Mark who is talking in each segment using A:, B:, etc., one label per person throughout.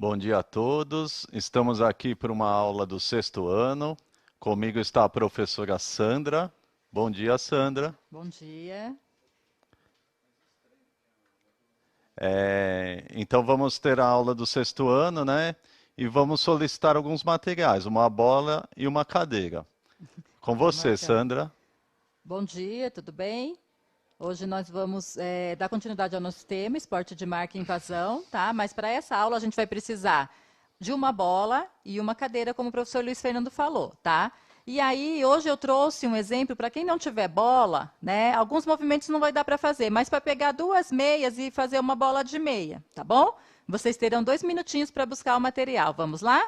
A: Bom dia a todos. Estamos aqui para uma aula do sexto ano. Comigo está a professora Sandra. Bom dia, Sandra.
B: Bom dia.
A: Então vamos ter a aula do sexto ano, né? E vamos solicitar alguns materiais, uma bola e uma cadeira. Com
B: Vamos
A: você,
B: então.
A: Sandra.
B: Bom dia, tudo bem? Hoje nós vamos dar continuidade ao nosso tema, esporte de marca e invasão, tá? Mas para essa aula a gente vai precisar de uma bola e uma cadeira, como o professor Luiz Fernando falou, tá? E aí, hoje eu trouxe um exemplo para quem não tiver bola, né? Alguns movimentos não vai dar para fazer, mas para pegar duas meias e fazer uma bola de meia, tá bom? Vocês terão 2 minutinhos para buscar o material. Vamos lá?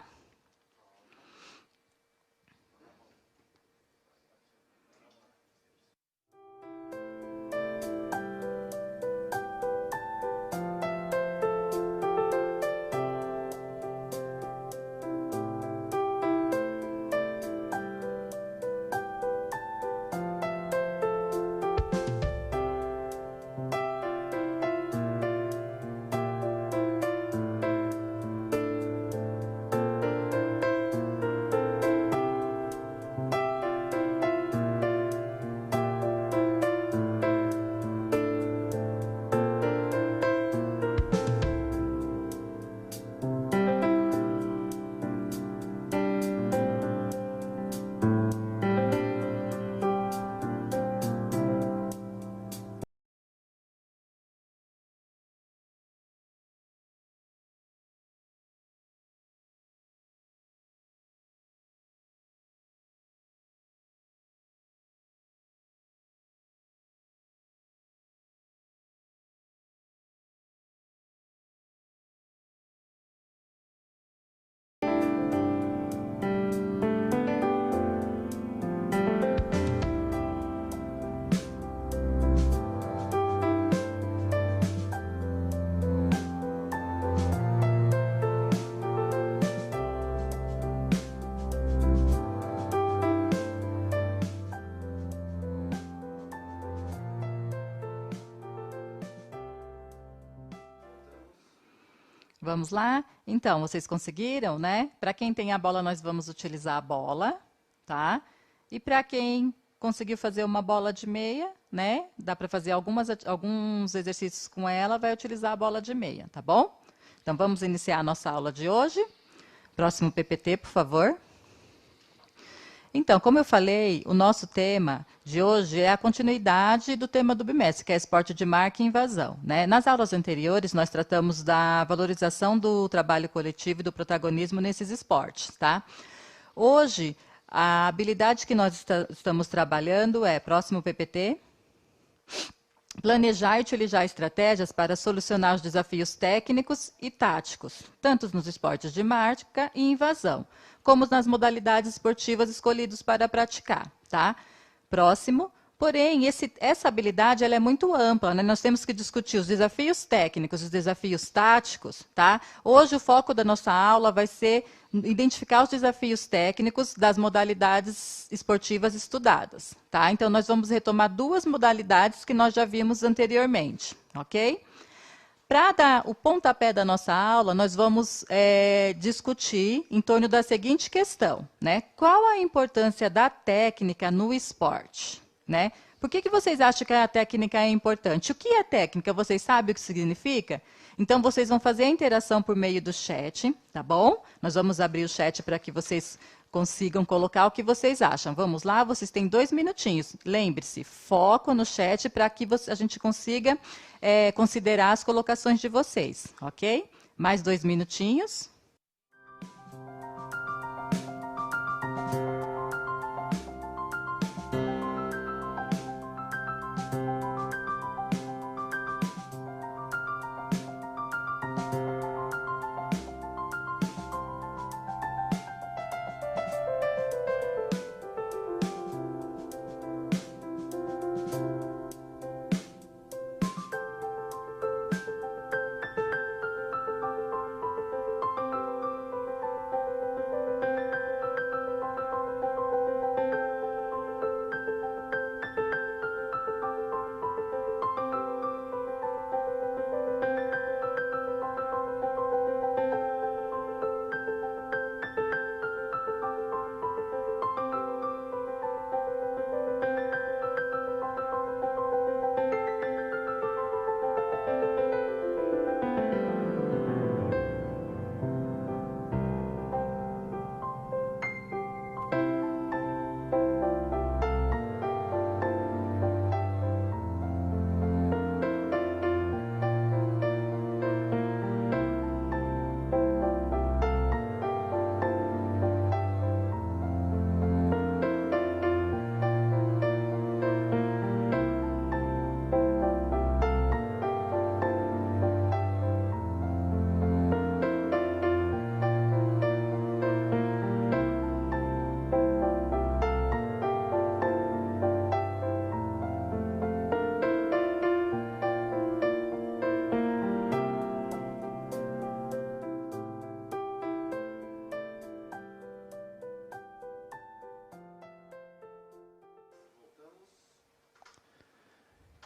B: Vamos lá? Então, vocês conseguiram, né? Para quem tem a bola, nós vamos utilizar a bola, tá? E para quem conseguiu fazer uma bola de meia, né? Dá para fazer alguns exercícios com ela, vai utilizar a bola de meia, tá bom? Então, vamos iniciar a nossa aula de hoje. Próximo PPT, por favor. Então, como eu falei, o nosso tema de hoje é a continuidade do tema do bimestre, que é esporte de marca e invasão, né? Nas aulas anteriores, nós tratamos da valorização do trabalho coletivo e do protagonismo nesses esportes, tá? Hoje, a habilidade que nós estamos trabalhando é, próximo PPT, planejar e utilizar estratégias para solucionar os desafios técnicos e táticos, tanto nos esportes de marca e invasão, como nas modalidades esportivas escolhidas para praticar, tá? Próximo. Porém, essa habilidade ela é muito ampla, né? Nós temos que discutir os desafios técnicos, os desafios táticos, tá? Hoje o foco da nossa aula vai ser identificar os desafios técnicos das modalidades esportivas estudadas, tá? Então nós vamos retomar duas modalidades que nós já vimos anteriormente, ok? Para dar o pontapé da nossa aula, nós vamos discutir em torno da seguinte questão, né? Qual a importância da técnica no esporte, né? Por que vocês acham que a técnica é importante? O que é técnica? Vocês sabem o que significa? Então, vocês vão fazer a interação por meio do chat, tá bom? Nós vamos abrir o chat para que vocês consigam colocar o que vocês acham. Vamos lá, vocês têm 2 minutinhos. Lembre-se, foco no chat para que a gente consiga considerar as colocações de vocês, ok? Mais 2 minutinhos.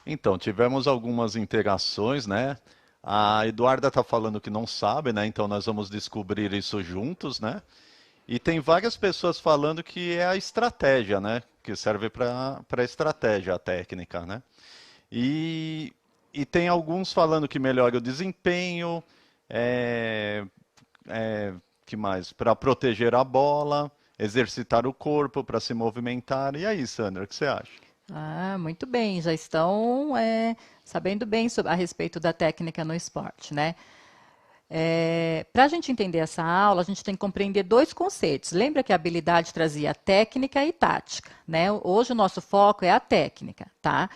A: Então, tivemos algumas interações, né? A Eduarda está falando que não sabe, né? Então nós vamos descobrir isso juntos, né? E tem várias pessoas falando que é a estratégia, né? Que serve para estratégia, a técnica, né? E, e tem alguns falando que melhora o desempenho, é, que mais? Para proteger a bola, exercitar o corpo para se movimentar. E aí, Sandra, o que você acha?
B: Ah, muito bem, já estão sabendo bem a respeito da técnica no esporte, né? Para a gente entender essa aula, a gente tem que compreender dois conceitos. Lembra que a habilidade trazia técnica e tática, né? Hoje o nosso foco é a técnica, tá?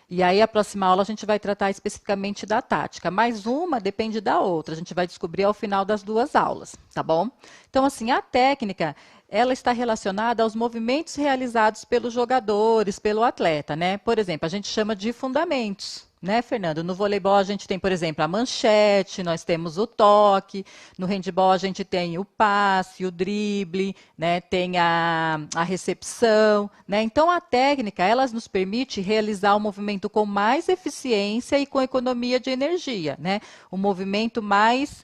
B: E aí, a próxima aula, a gente vai tratar especificamente da tática. Mas uma depende da outra. A gente vai descobrir ao final das duas aulas, tá bom? Então, assim, a técnica, ela está relacionada aos movimentos realizados pelos jogadores, pelo atleta, né? Por exemplo, a gente chama de fundamentos. Né, Fernando? No voleibol a gente tem, por exemplo, a manchete, nós temos o toque, no handebol a gente tem o passe, o drible, né, tem a recepção, né? Então a técnica, ela nos permite realizar o movimento com mais eficiência e com economia de energia, né? O movimento mais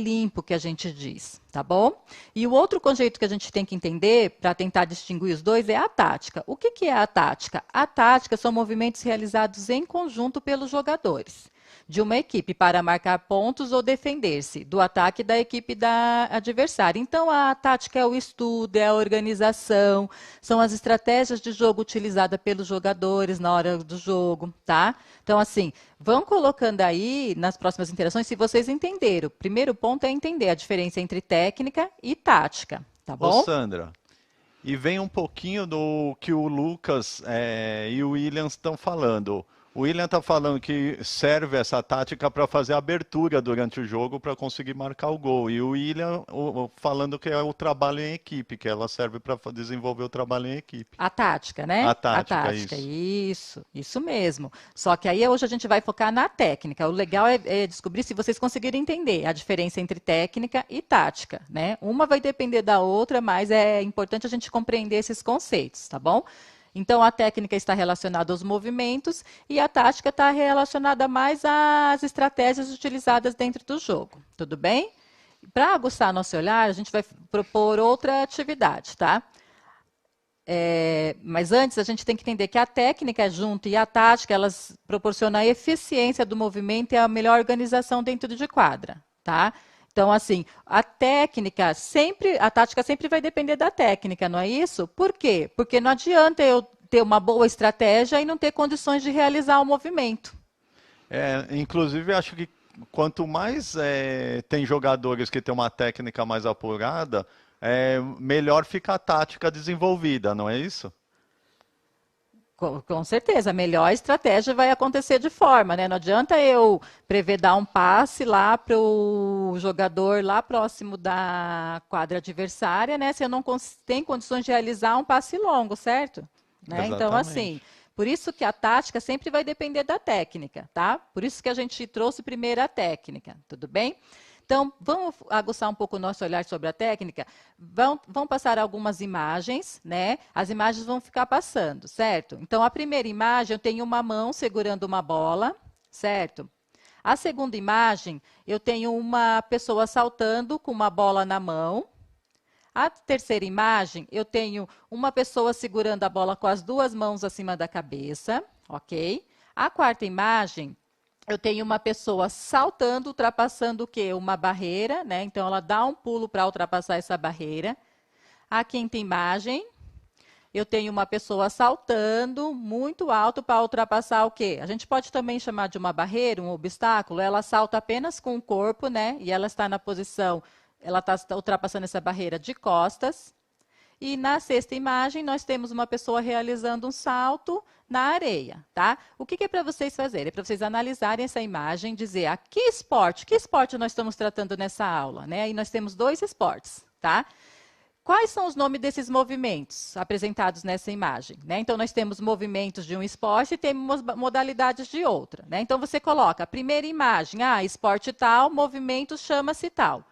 B: limpo que a gente diz, tá bom? E o outro conceito que a gente tem que entender para tentar distinguir os dois é a tática. O que é a tática? A tática são movimentos realizados em conjunto pelos jogadores de uma equipe para marcar pontos ou defender-se do ataque da equipe da adversária. Então, a tática é o estudo, é a organização, são as estratégias de jogo utilizadas pelos jogadores na hora do jogo, tá? Então, assim, vão colocando aí nas próximas interações se vocês entenderam. O primeiro ponto é entender a diferença entre técnica e tática, tá
A: Ô,
B: bom?
A: Sandra, e vem um pouquinho do que o Lucas e o William estão falando. O William está falando que serve essa tática para fazer a abertura durante o jogo para conseguir marcar o gol. E o William falando que é o trabalho em equipe, que ela serve para desenvolver o trabalho em equipe.
B: A tática,
A: A
B: né? A
A: tática,
B: tática,
A: isso.
B: isso mesmo. Só que aí hoje a gente vai focar na técnica. O legal é descobrir se vocês conseguirem entender a diferença entre técnica e tática, né? Uma vai depender da outra, mas é importante a gente compreender esses conceitos, tá bom? Então, a técnica está relacionada aos movimentos e a tática está relacionada mais às estratégias utilizadas dentro do jogo. Tudo bem? Para aguçar nosso olhar, a gente vai propor outra atividade, tá? Mas antes a gente tem que entender que a técnica junto e a tática, elas proporcionam a eficiência do movimento e a melhor organização dentro de quadra, tá? Então, assim, a tática sempre vai depender da técnica, não é isso? Por quê? Porque não adianta eu ter uma boa estratégia e não ter condições de realizar o movimento.
A: Inclusive, acho que quanto mais tem jogadores que têm uma técnica mais apurada, melhor fica a tática desenvolvida, não é isso?
B: Com certeza, a melhor estratégia vai acontecer de forma, né? Não adianta eu prever dar um passe lá para o jogador lá próximo da quadra adversária, né? Se eu não tenho condições de realizar um passe longo, certo? Né? Então, assim,
A: Exatamente.
B: por isso que a tática sempre vai depender da técnica, tá? Por isso que a gente trouxe primeiro a técnica, tudo bem? Então, vamos aguçar um pouco o nosso olhar sobre a técnica? Vão passar algumas imagens, né? As imagens vão ficar passando, certo? Então, a primeira imagem, eu tenho uma mão segurando uma bola, certo? A segunda imagem, eu tenho uma pessoa saltando com uma bola na mão. A terceira imagem, eu tenho uma pessoa segurando a bola com as duas mãos acima da cabeça, ok? A quarta imagem, eu tenho uma pessoa saltando, ultrapassando o quê? Uma barreira, né? Então, ela dá um pulo para ultrapassar essa barreira. A quinta imagem, eu tenho uma pessoa saltando muito alto para ultrapassar o quê? A gente pode também chamar de uma barreira, um obstáculo. Ela salta apenas com o corpo, né? E ela está na posição, ela está ultrapassando essa barreira de costas. E na sexta imagem, nós temos uma pessoa realizando um salto na areia, tá? O que é para vocês fazerem? É para vocês analisarem essa imagem, dizer que esporte nós estamos tratando nessa aula, né? E nós temos dois esportes, tá? Quais são os nomes desses movimentos apresentados nessa imagem? Né? Então, nós temos movimentos de um esporte e temos modalidades de outra. Né? Então, você coloca a primeira imagem, esporte tal, movimento chama-se tal.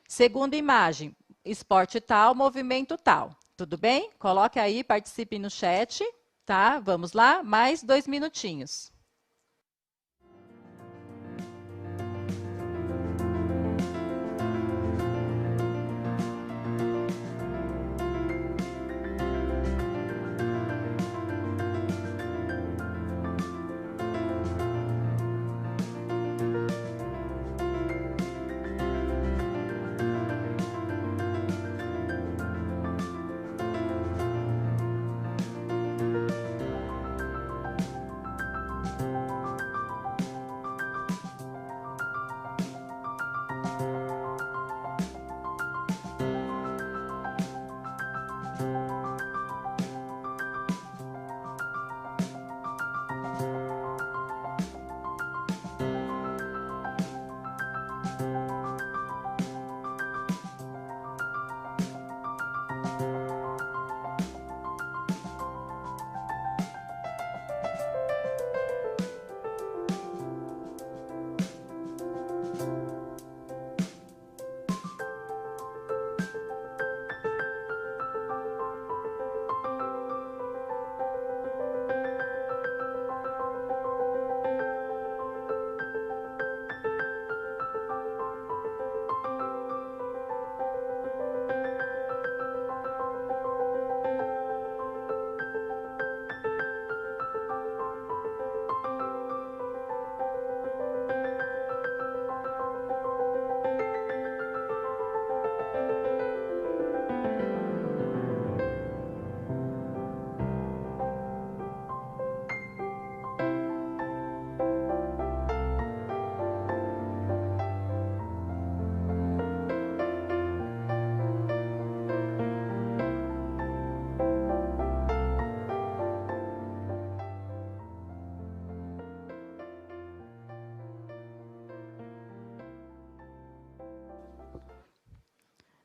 B: Segunda imagem, esporte tal, movimento tal. Tudo bem? Coloque aí, participe no chat, tá? Vamos lá, mais 2 minutinhos.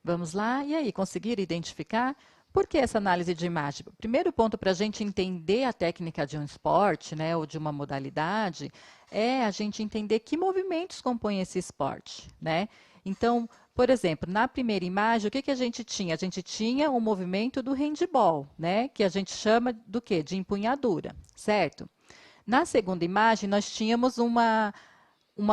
B: Vamos lá? E aí, conseguiram identificar? Por que essa análise de imagem? O primeiro ponto para a gente entender a técnica de um esporte, né, ou de uma modalidade, é a gente entender que movimentos compõem esse esporte, né? Então, por exemplo, na primeira imagem, o que a gente tinha? A gente tinha o movimento do handball, né, que a gente chama do quê? De empunhadura, certo? Na segunda imagem, nós tínhamos uma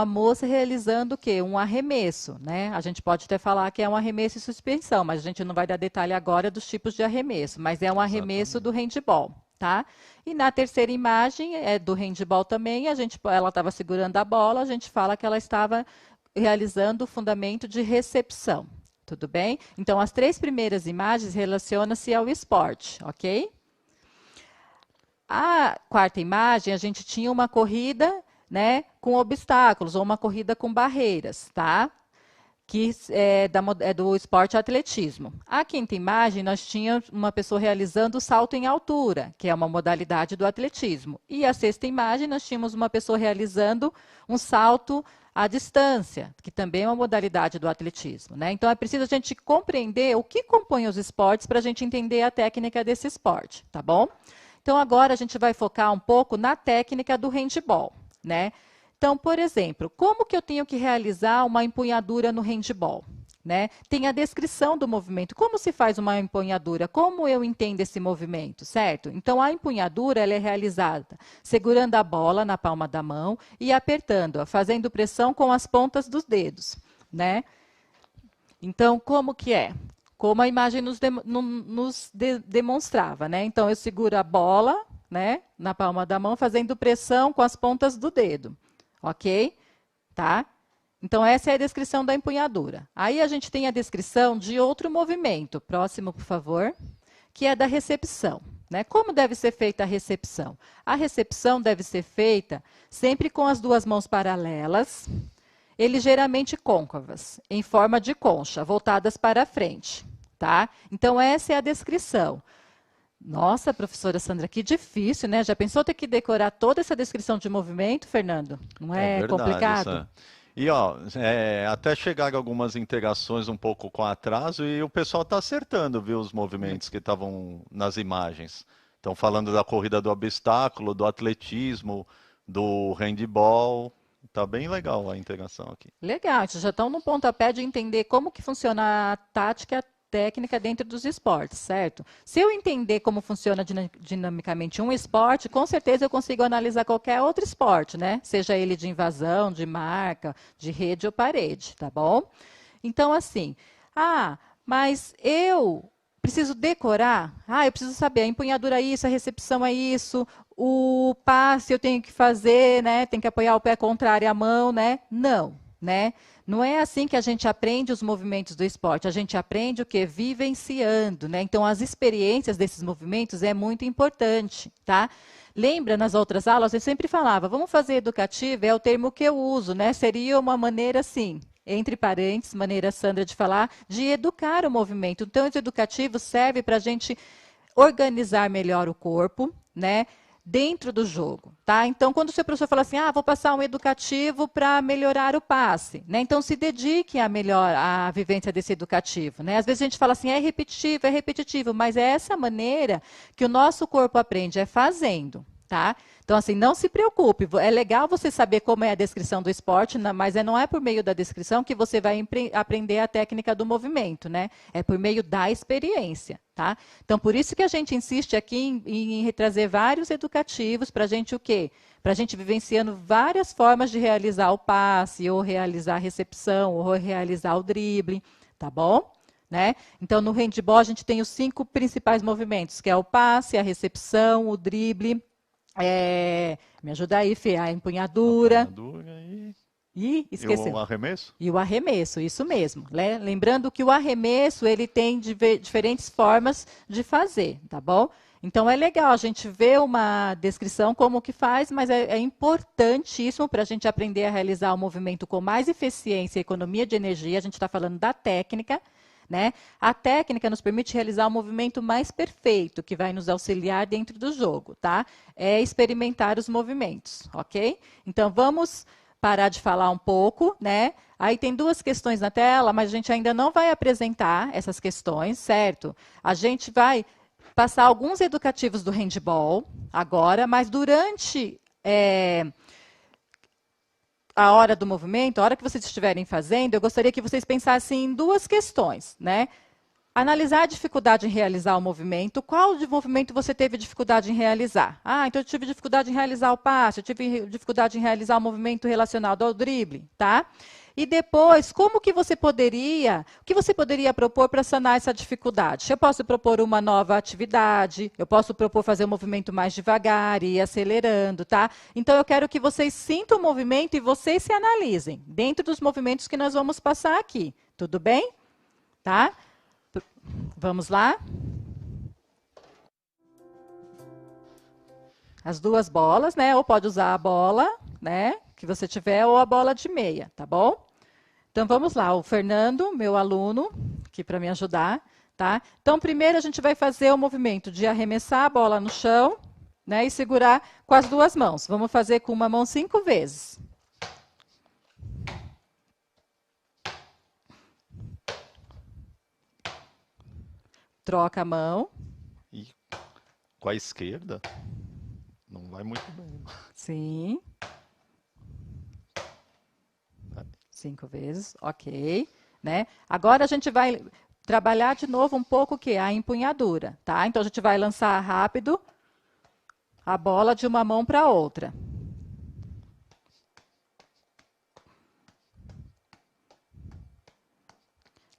B: moça realizando o quê? Um arremesso, né? A gente pode até falar que é um arremesso e suspensão, mas a gente não vai dar detalhe agora dos tipos de arremesso, mas é um arremesso do handball, tá? E na terceira imagem, é do handball também, ela estava segurando a bola, a gente fala que ela estava realizando o fundamento de recepção, tudo bem? Então, as três primeiras imagens relacionam-se ao esporte, ok? A quarta imagem, a gente tinha uma corrida, né, com obstáculos, ou uma corrida com barreiras, tá? Que é do esporte atletismo. A quinta imagem, nós tínhamos uma pessoa realizando o salto em altura, que é uma modalidade do atletismo. E a sexta imagem, nós tínhamos uma pessoa realizando um salto à distância, que também é uma modalidade do atletismo, né? Então, é preciso a gente compreender o que compõe os esportes para a gente entender a técnica desse esporte, tá bom? Então, agora a gente vai focar um pouco na técnica do handball, né? Então, por exemplo, como que eu tenho que realizar uma empunhadura no handball? Né? Tem a descrição do movimento. Como se faz uma empunhadura? Como eu entendo esse movimento, certo? Então, a empunhadura ela é realizada segurando a bola na palma da mão e apertando-a, fazendo pressão com as pontas dos dedos, né? Então, como que é? Como a imagem nos demonstrava, né? Então, eu seguro a bola, né, na palma da mão, fazendo pressão com as pontas do dedo, ok? Tá? Então, essa é a descrição da empunhadura. Aí, a gente tem a descrição de outro movimento. Próximo, por favor. Que é da recepção. Né? Como deve ser feita a recepção? A recepção deve ser feita sempre com as duas mãos paralelas e ligeiramente côncavas, em forma de concha, voltadas para a frente. Tá? Então, essa é a descrição. Nossa, professora Sandra, que difícil, né? Já pensou ter que decorar toda essa descrição de movimento, Fernando? Não é
A: verdade,
B: complicado?
A: Sam. E ó, até chegar algumas integrações um pouco com atraso e o pessoal está acertando, viu, os movimentos que estavam nas imagens. Estão falando da corrida do obstáculo, do atletismo, do handball. Tá bem legal a integração aqui.
B: Legal, já estão no pontapé de entender como que funciona a tática técnica dentro dos esportes, certo? Se eu entender como funciona dinamicamente um esporte, com certeza eu consigo analisar qualquer outro esporte, né? Seja ele de invasão, de marca, de rede ou parede, tá bom? Então, assim, mas eu preciso decorar? Eu preciso saber, a empunhadura é isso, a recepção é isso, o passe eu tenho que fazer, né? Tem que apoiar o pé contrário à mão, né? Não, né? Não é assim que a gente aprende os movimentos do esporte. A gente aprende o que? Vivenciando, né? Então, as experiências desses movimentos é muito importante, tá? Lembra, nas outras aulas, eu sempre falava, vamos fazer educativo, é o termo que eu uso, né? Seria uma maneira, assim, entre parênteses, maneira Sandra de falar, de educar o movimento. Então, esse educativo serve para a gente organizar melhor o corpo, né? Dentro do jogo, tá? Então, quando o seu professor fala assim, vou passar um educativo para melhorar o passe, né? Então, se dedique à vivência desse educativo, né? Às vezes a gente fala assim, é repetitivo, mas é essa maneira que o nosso corpo aprende, é fazendo, tá? Então, assim, não se preocupe, é legal você saber como é a descrição do esporte, mas não é por meio da descrição que você vai aprender a técnica do movimento, né? É por meio da experiência, tá? Então, por isso que a gente insiste aqui em trazer vários educativos para a gente o quê? Para a gente vivenciando várias formas de realizar o passe, ou realizar a recepção, ou realizar o drible, tá bom? Né? Então, no handball, a gente tem os 5 principais movimentos, que é o passe, a recepção, o drible, me ajuda aí, Fê, a empunhadura. E esqueceu.
A: E o arremesso?
B: E o arremesso, isso mesmo. Né? Lembrando que o arremesso ele tem diferentes formas de fazer, tá bom? Então é legal a gente ver uma descrição como que faz, mas é importantíssimo para a gente aprender a realizar o movimento com mais eficiência e economia de energia. A gente está falando da técnica. Né? A técnica nos permite realizar o movimento mais perfeito, que vai nos auxiliar dentro do jogo, tá? É experimentar os movimentos, ok? Então, vamos parar de falar um pouco, né? Aí tem duas questões na tela, mas a gente ainda não vai apresentar essas questões, certo? A gente vai passar alguns educativos do handball agora, mas durante a hora do movimento, a hora que vocês estiverem fazendo, eu gostaria que vocês pensassem em duas questões, né? Analisar a dificuldade em realizar o movimento. Qual de movimento você teve dificuldade em realizar? Ah, então eu tive dificuldade em realizar o passe, eu tive dificuldade em realizar o movimento relacionado ao drible, tá? E depois, o que você poderia propor para sanar essa dificuldade? Eu posso propor uma nova atividade, eu posso propor fazer o movimento mais devagar e ir acelerando, tá? Então eu quero que vocês sintam o movimento e vocês se analisem dentro dos movimentos que nós vamos passar aqui. Tudo bem? Tá? Vamos lá? As duas bolas, né? Ou pode usar a bola, né, que você tiver, ou a bola de meia, tá bom? Então vamos lá, o Fernando, meu aluno, aqui para me ajudar, tá? Então primeiro a gente vai fazer o movimento de arremessar a bola no chão, né, e segurar com as duas mãos. Vamos fazer com uma mão 5 vezes. Troca a mão.
A: E com a esquerda não vai muito bem.
B: Sim. 5 vezes, ok. Né? Agora a gente vai trabalhar de novo um pouco o quê? A empunhadura, tá? Então a gente vai lançar rápido a bola de uma mão para a outra.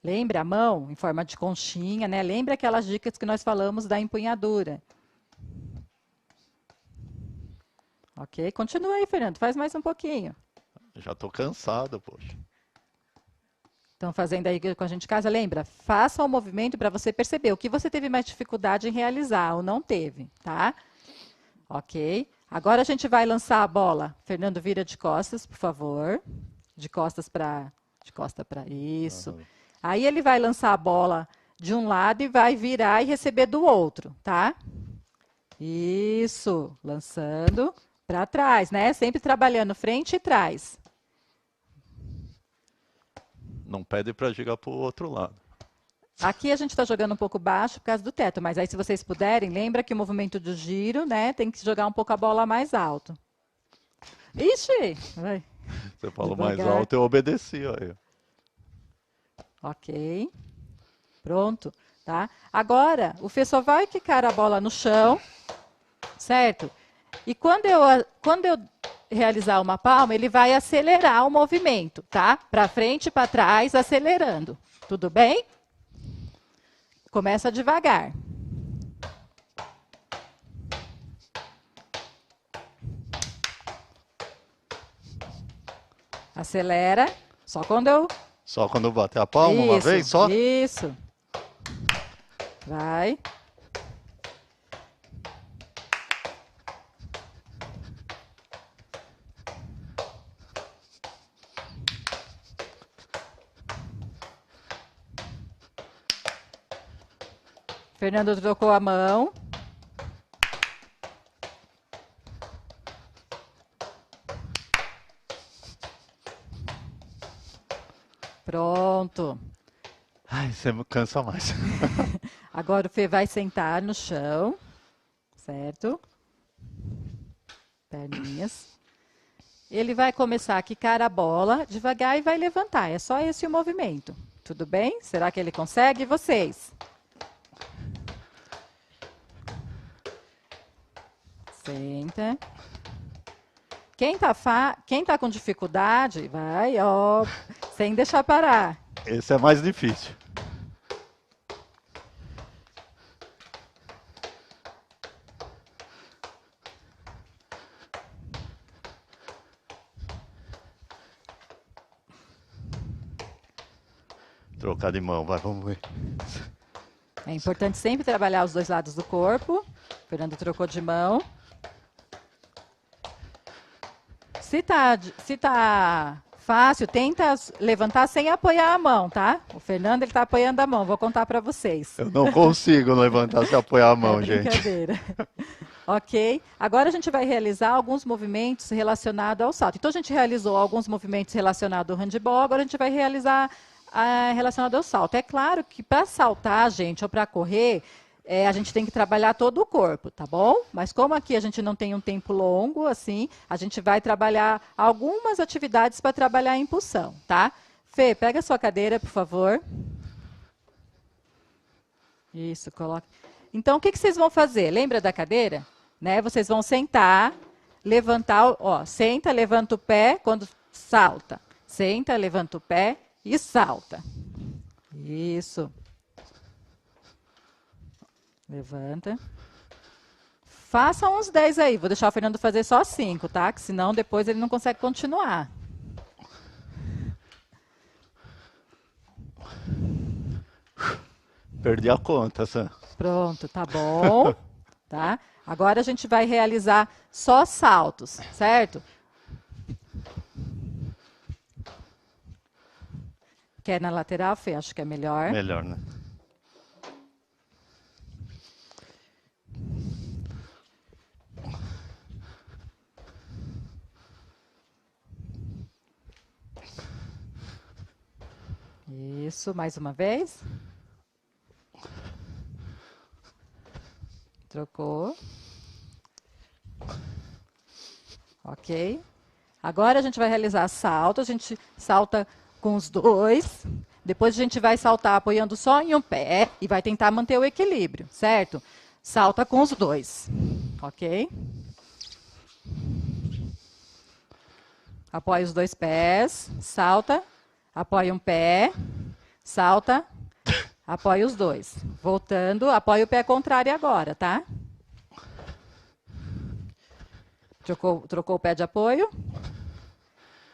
B: Lembra a mão em forma de conchinha, né? Lembra aquelas dicas que nós falamos da empunhadura. Ok? Continua aí, Fernando. Faz mais um pouquinho.
A: Já estou cansado, poxa.
B: Estão fazendo aí com a gente em casa? Lembra? Faça o movimento para você perceber o que você teve mais dificuldade em realizar ou não teve, tá? Ok? Agora a gente vai lançar a bola. Fernando, vira de costas, por favor. De costas para... De costa para isso.
A: Uhum.
B: Aí ele vai lançar a bola de um lado e vai virar e receber do outro, tá? Isso. Lançando para trás, né? Sempre trabalhando frente e trás.
A: Não pede para jogar para o outro lado.
B: Aqui a gente está jogando um pouco baixo por causa do teto, mas aí se vocês puderem, lembra que o movimento do giro, né, tem que jogar um pouco a bola mais alto. Ixi! Vai.
A: Você falou
B: Devagar.
A: mais alto, eu obedeci. Aí.
B: Ok. Pronto. Tá? Agora, o Fê só vai quicar a bola no chão, certo? E quando eu realizar uma palma, ele vai acelerar o movimento, tá? Para frente e para trás, acelerando. Tudo bem? Começa devagar. Acelera. Só quando eu...
A: Só quando eu bater a palma uma vez só?
B: Isso. Vai. Fernando trocou a mão. Pronto.
A: Ai, você me cansa mais.
B: Agora o Fê vai sentar no chão, certo? Perninhas. Ele vai começar a quicar a bola devagar e vai levantar. É só esse o movimento. Tudo bem? Será que ele consegue? E vocês? Senta. Quem tá com dificuldade, vai, ó, sem deixar parar.
A: Esse é mais difícil. Trocar de mão, vai, vamos ver.
B: É importante sempre trabalhar os dois lados do corpo. O Fernando trocou de mão. Se tá fácil, tenta levantar sem apoiar a mão, tá? O Fernando, ele tá apoiando a mão. Vou contar para vocês.
A: Eu não consigo levantar se apoiar a mão,
B: É
A: gente.
B: brincadeira. Ok? Agora a gente vai realizar alguns movimentos relacionados ao salto. Então, a gente realizou alguns movimentos relacionados ao handebol, agora a gente vai realizar relacionado ao salto. É claro que para saltar, gente, ou para correr, a gente tem que trabalhar todo o corpo, tá bom? Mas como aqui a gente não tem um tempo longo, assim, a gente vai trabalhar algumas atividades para trabalhar a impulsão, tá? Fê, pega a sua cadeira, por favor. Isso, coloca. Então, o que vocês vão fazer? Lembra da cadeira? Né? Vocês vão sentar, levantar, ó, senta, levanta o pé quando salta. Senta, levanta o pé e salta. Isso. Levanta. Faça uns 10 aí. Vou deixar o Fernando fazer só 5, tá? Que senão depois ele não consegue continuar.
A: Perdi a conta, Sam.
B: Pronto, tá bom. Tá? Agora a gente vai realizar só saltos, certo? Quer na lateral, Fê? Acho que é melhor.
A: Melhor, né?
B: Isso, mais uma vez. Trocou. Ok. Agora a gente vai realizar salto. A gente salta com os dois. Depois a gente vai saltar apoiando só em um pé e vai tentar manter o equilíbrio, certo? Salta com os dois. Ok? Apoia os dois pés. Salta. Apoia um pé. Salta. Apoia os dois. Voltando, apoia o pé contrário agora, tá? Trocou o pé de apoio.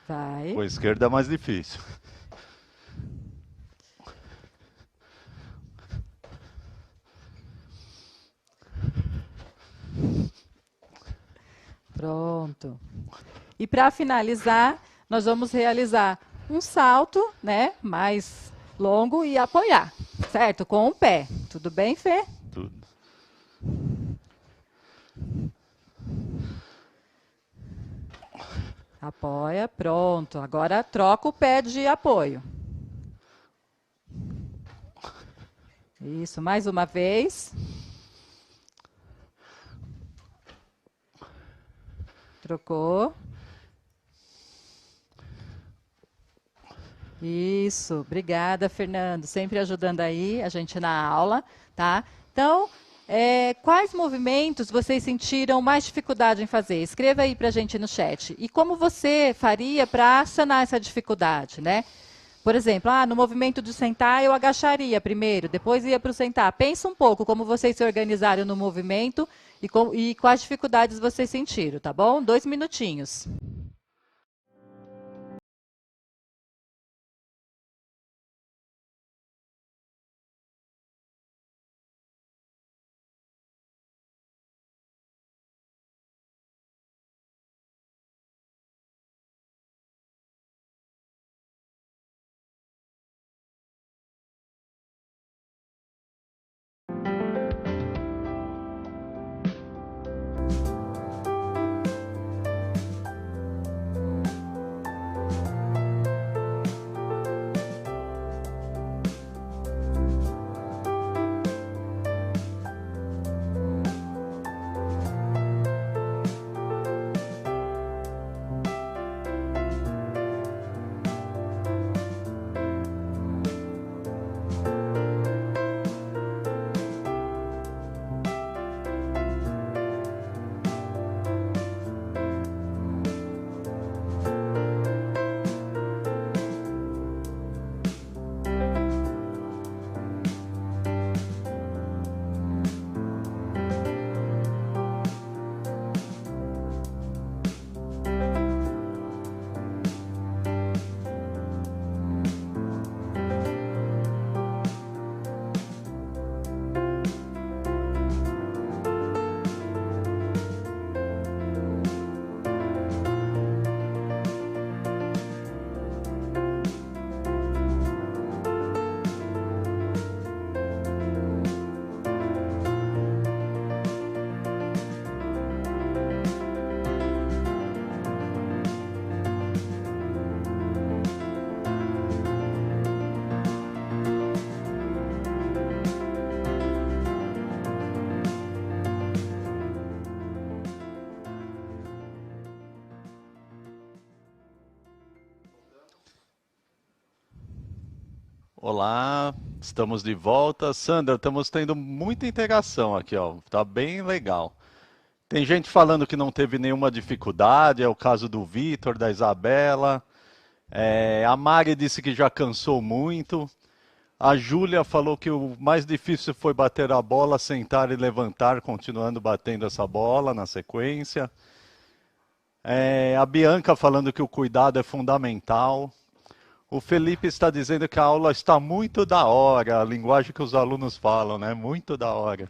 B: Vai.
A: Com a esquerda é mais difícil.
B: Pronto. E para finalizar, nós vamos realizar um salto, né, mais longo e apoiar, certo? Com o pé. Tudo bem, Fê?
A: Tudo.
B: Apoia, pronto. Agora troca o pé de apoio. Isso, mais uma vez. Trocou. Isso, obrigada, Fernando. Sempre ajudando aí a gente na aula, tá? Então, quais movimentos vocês sentiram mais dificuldade em fazer? Escreva aí para a gente no chat. E como você faria para sanar essa dificuldade, né? Por exemplo, no movimento de sentar, eu agacharia primeiro, depois ia para o sentar. Pensa um pouco como vocês se organizaram no movimento e quais dificuldades vocês sentiram, tá bom? 2 minutinhos.
A: Olá, estamos de volta. Sandra, estamos tendo muita interação aqui, ó. Tá bem legal. Tem gente falando que não teve nenhuma dificuldade, é o caso do Vitor, da Isabela. A Mari disse que já cansou muito. A Júlia falou que o mais difícil foi bater a bola, sentar e levantar, continuando batendo essa bola na sequência. A Bianca falando que o cuidado é fundamental. O Felipe está dizendo que a aula está muito da hora, a linguagem que os alunos falam, né? Muito da hora.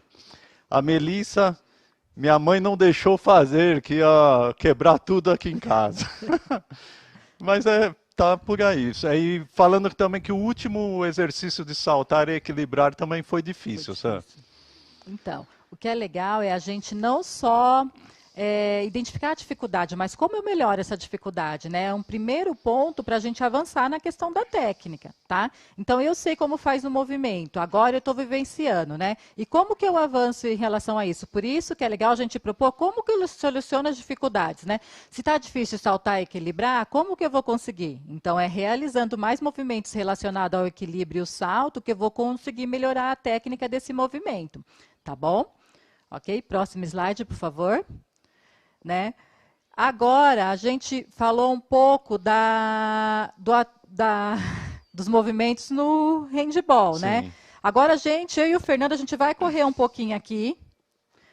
A: A Melissa, minha mãe não deixou fazer, que ia quebrar tudo aqui em casa. Mas tá por aí. E falando também que o último exercício de saltar e equilibrar também foi difícil, Sam.
B: Então, o que é legal é a gente não só identificar a dificuldade, mas como eu melhoro essa dificuldade, né? É um primeiro ponto para a gente avançar na questão da técnica, tá? Então, eu sei como faz o movimento, agora eu estou vivenciando, né? E como que eu avanço em relação a isso? Por isso que é legal a gente propor como que eu soluciono as dificuldades, né? Se está difícil saltar e equilibrar, como que eu vou conseguir? Então, é realizando mais movimentos relacionados ao equilíbrio e o salto que eu vou conseguir melhorar a técnica desse movimento, tá bom? Ok? Próximo slide, por favor. Né? Agora, a gente falou um pouco dos movimentos no handball, né? Agora, eu e o Fernando, a gente vai correr um pouquinho aqui.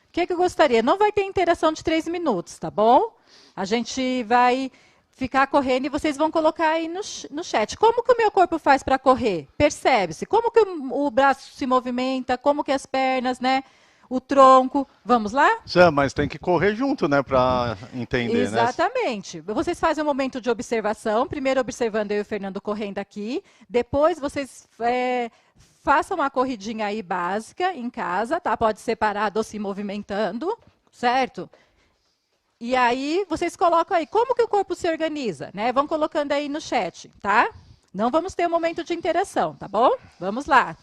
B: O que eu gostaria? Não vai ter interação de 3 minutos, tá bom? A gente vai ficar correndo e vocês vão colocar aí no chat. Como que o meu corpo faz para correr? Percebe-se. Como que o braço se movimenta, como que as pernas, né? O tronco. Vamos lá?
A: Sam, mas tem que correr junto, né, para entender,
B: Exatamente. Né? Vocês fazem um momento de observação, primeiro observando eu e o Fernando correndo aqui, depois vocês façam uma corridinha aí básica em casa, tá? Pode ser parado ou se movimentando, certo? E aí vocês colocam aí, como que o corpo se organiza, né? Vão colocando aí no chat, tá? Não vamos ter um momento de interação, tá bom? Vamos lá.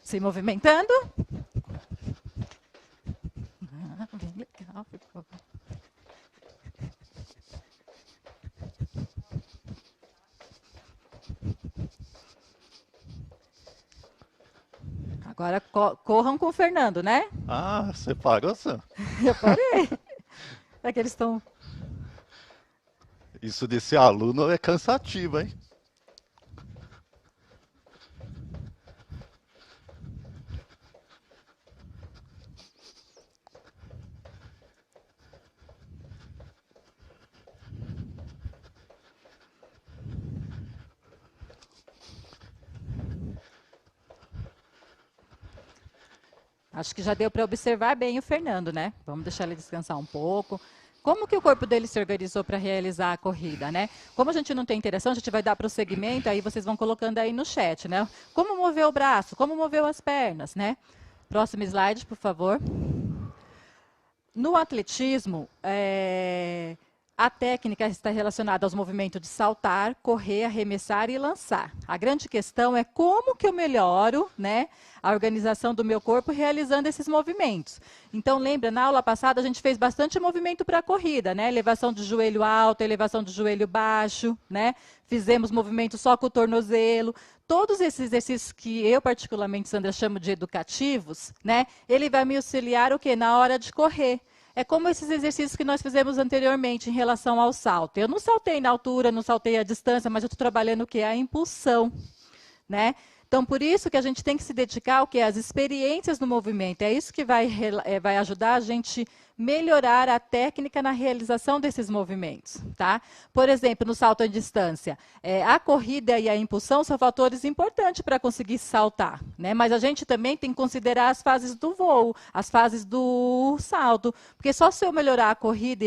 B: Se movimentando. Bem legal, ficou. Agora corram com o Fernando, né?
A: Ah, você parou, Sam?
B: Eu parei. É que eles estão...
A: Isso de ser aluno é cansativo, hein?
B: Acho que já deu para observar bem o Fernando, né? Vamos deixar ele descansar um pouco. Como que o corpo dele se organizou para realizar a corrida, né? Como a gente não tem interação, a gente vai dar prosseguimento, aí vocês vão colocando aí no chat, né? Como mover o braço, como moveu as pernas, né? Próximo slide, por favor. No atletismo, a técnica está relacionada aos movimentos de saltar, correr, arremessar e lançar. A grande questão é como que eu melhoro, né, a organização do meu corpo realizando esses movimentos. Então, lembra, na aula passada a gente fez bastante movimento para a corrida, né? Elevação de joelho alto, elevação de joelho baixo, né? Fizemos movimento só com o tornozelo. Todos esses exercícios que eu, particularmente, Sandra, chamo de educativos, né? Ele vai me auxiliar o quê? Na hora de correr. É como esses exercícios que nós fizemos anteriormente em relação ao salto. Eu não saltei na altura, não saltei à distância, mas eu estou trabalhando o quê? A impulsão, né? Então, por isso que a gente tem que se dedicar ao quê? Às experiências no movimento. É isso que vai ajudar a gente melhorar a técnica na realização desses movimentos, tá? Por exemplo, no salto à distância, a corrida e a impulsão são fatores importantes para conseguir saltar, né? Mas a gente também tem que considerar as fases do voo, as fases do salto, porque só se eu melhorar a corrida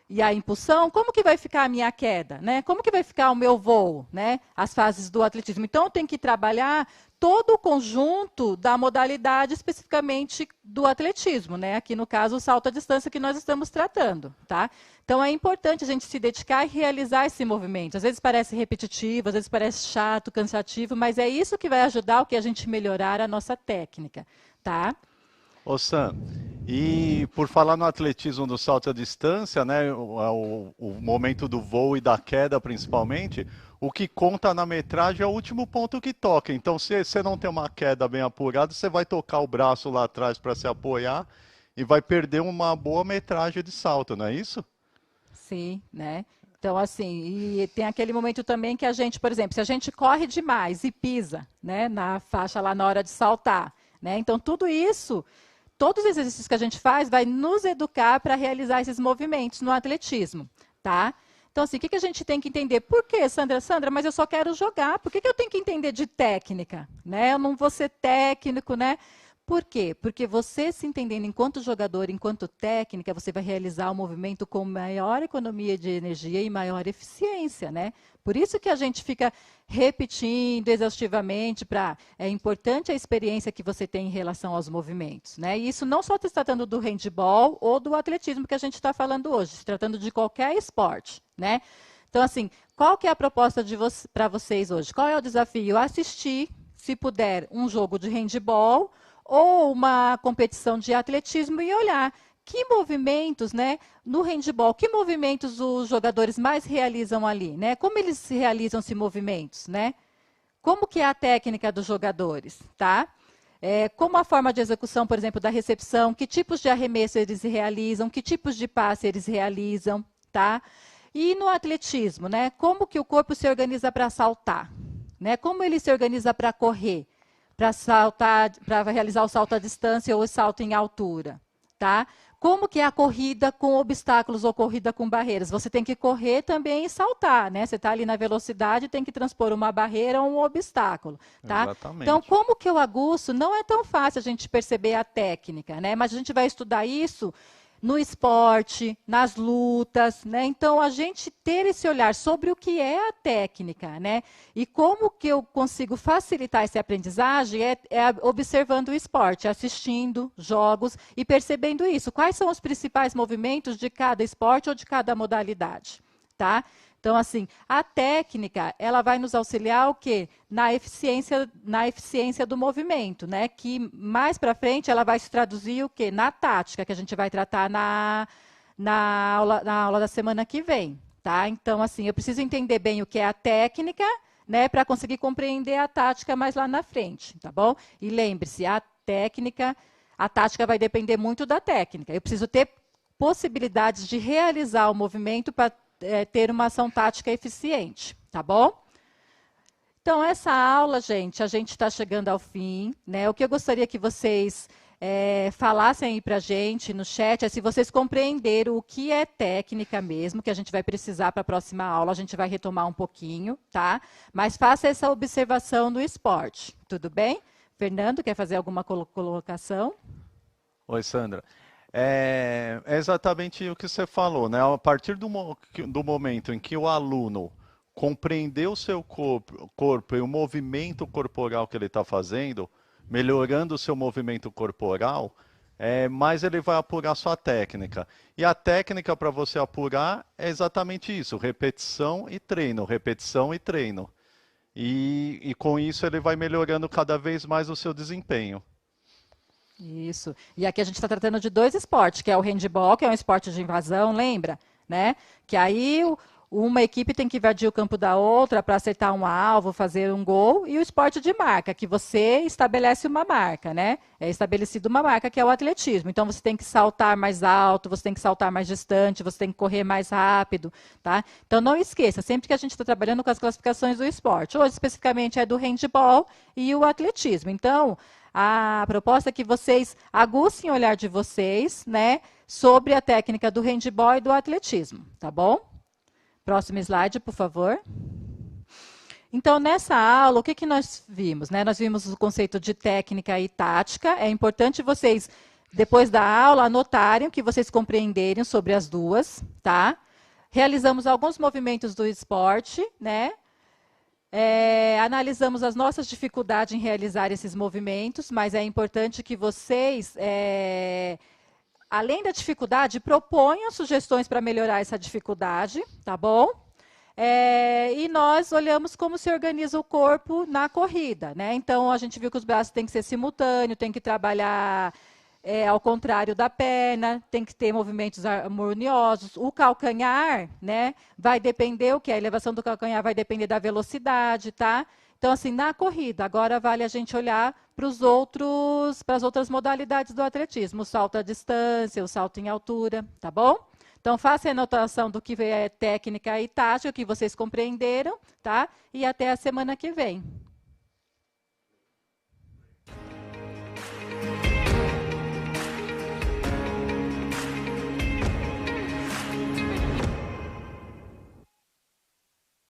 B: e a impulsão, como que vai ficar a minha queda, né? Como que vai ficar o meu voo, né? As fases do atletismo. Então, eu tenho que trabalhar todo o conjunto da modalidade, especificamente do atletismo, né? Aqui, no caso, o salto à distância que nós estamos tratando, tá? Então, é importante a gente se dedicar e realizar esse movimento. Às vezes parece repetitivo, às vezes parece chato, cansativo, mas é isso que vai ajudar o que a gente melhorar a nossa técnica, tá?
A: Ô Sam, e por falar no atletismo do salto à distância, né, o momento do voo e da queda principalmente, o que conta na metragem é o último ponto que toca. Então, se você não tem uma queda bem apurada, você vai tocar o braço lá atrás para se apoiar e vai perder uma boa metragem de salto, não é isso?
B: Sim, né? Então, assim, e tem aquele momento também que a gente, por exemplo, se a gente corre demais e pisa, né, na faixa lá na hora de saltar, né? Então, tudo isso, todos os exercícios que a gente faz vai nos educar para realizar esses movimentos no atletismo, tá? Então, assim, o que, que a gente tem que entender? Por que, Sandra? Sandra, mas eu só quero jogar. Por que, que eu tenho que entender de técnica? Né? Eu não vou ser técnico, né? Por quê? Porque você se entendendo enquanto jogador, enquanto técnica, você vai realizar o movimento com maior economia de energia e maior eficiência, né? Por isso que a gente fica repetindo exaustivamente para é importante a experiência que você tem em relação aos movimentos, né? E isso não só se tratando do handball ou do atletismo que a gente está falando hoje, se tratando de qualquer esporte, né? Então, assim, qual que é a proposta para vocês hoje? Qual é o desafio? Assistir, se puder, um jogo de handball ou uma competição de atletismo e olhar que movimentos, né, no handball, que movimentos os jogadores mais realizam ali, né? Como eles se realizam esses movimentos, né? Como que é a técnica dos jogadores, tá? Como a forma de execução, por exemplo, da recepção, que tipos de arremesso eles realizam, que tipos de passe eles realizam, tá? E no atletismo, né? Como que o corpo se organiza para saltar, né? Como ele se organiza para correr, para saltar, para realizar o salto à distância ou o salto em altura, tá? Como que é a corrida com obstáculos ou corrida com barreiras? Você tem que correr também e saltar, né? Você está ali na velocidade, tem que transpor uma barreira ou um obstáculo, tá? Então,
A: Exatamente.
B: como que eu aguço? Não é tão fácil a gente perceber a técnica, né? Mas a gente vai estudar isso no esporte, nas lutas, né? Então a gente ter esse olhar sobre o que é a técnica, né? E como que eu consigo facilitar essa aprendizagem é observando o esporte, assistindo jogos e percebendo isso. Quais são os principais movimentos de cada esporte ou de cada modalidade, tá? Então, assim, a técnica, ela vai nos auxiliar o quê? Na eficiência do movimento, né? Que mais para frente ela vai se traduzir o quê? Na tática, que a gente vai tratar na aula da semana que vem, tá? Então, assim, eu preciso entender bem o que é a técnica, né? Para conseguir compreender a tática mais lá na frente, tá bom? E lembre-se, a tática vai depender muito da técnica. Eu preciso ter possibilidades de realizar o movimento para ter uma ação tática eficiente, tá bom? Então, essa aula, gente, a gente está chegando ao fim, né? O que eu gostaria que vocês falassem aí para a gente no chat é se vocês compreenderam o que é técnica mesmo, que a gente vai precisar para a próxima aula, a gente vai retomar um pouquinho, tá? Mas faça essa observação no esporte, tudo bem? Fernando, quer fazer alguma colocação?
A: Oi, Sandra. É exatamente o que você falou, né? A partir do momento em que o aluno compreendeu o seu corpo e o movimento corporal que ele está fazendo, melhorando o seu movimento corporal, mais ele vai apurar sua técnica. E a técnica para você apurar é exatamente isso: repetição e treino, repetição e treino. E com isso ele vai melhorando cada vez mais o seu desempenho.
B: Isso. E aqui a gente está tratando de dois esportes, que é o handball, que é um esporte de invasão, lembra? Né? Que aí uma equipe tem que invadir o campo da outra para acertar um alvo, fazer um gol, e o esporte de marca, que você estabelece uma marca, né? É estabelecida uma marca, que é o atletismo. Então você tem que saltar mais alto, você tem que saltar mais distante, você tem que correr mais rápido, tá? Então não esqueça, sempre que a gente está trabalhando com as classificações do esporte, hoje especificamente é do handball e o atletismo. Então, a proposta é que vocês aguçem o olhar de vocês, né, sobre a técnica do handball e do atletismo, tá bom? Próximo slide, por favor. Então, nessa aula, o que, que nós vimos? Né? Nós vimos o conceito de técnica e tática. É importante vocês, depois da aula, anotarem o que vocês compreenderem sobre as duas, tá? Realizamos alguns movimentos do esporte, né? Analisamos as nossas dificuldades em realizar esses movimentos, mas é importante que vocês, além da dificuldade, proponham sugestões para melhorar essa dificuldade, tá bom? E nós olhamos como se organiza o corpo na corrida, né? Então, a gente viu que os braços têm que ser simultâneos, tem que trabalhar ao contrário da perna, tem que ter movimentos harmoniosos. O calcanhar, né, vai depender, a elevação do calcanhar vai depender da velocidade, tá? Então, assim, na corrida, agora vale a gente olhar para as outras modalidades do atletismo, o salto à distância, o salto em altura, tá bom? Então, faça a anotação do que é técnica e tática, que vocês compreenderam, tá? E até a semana que vem.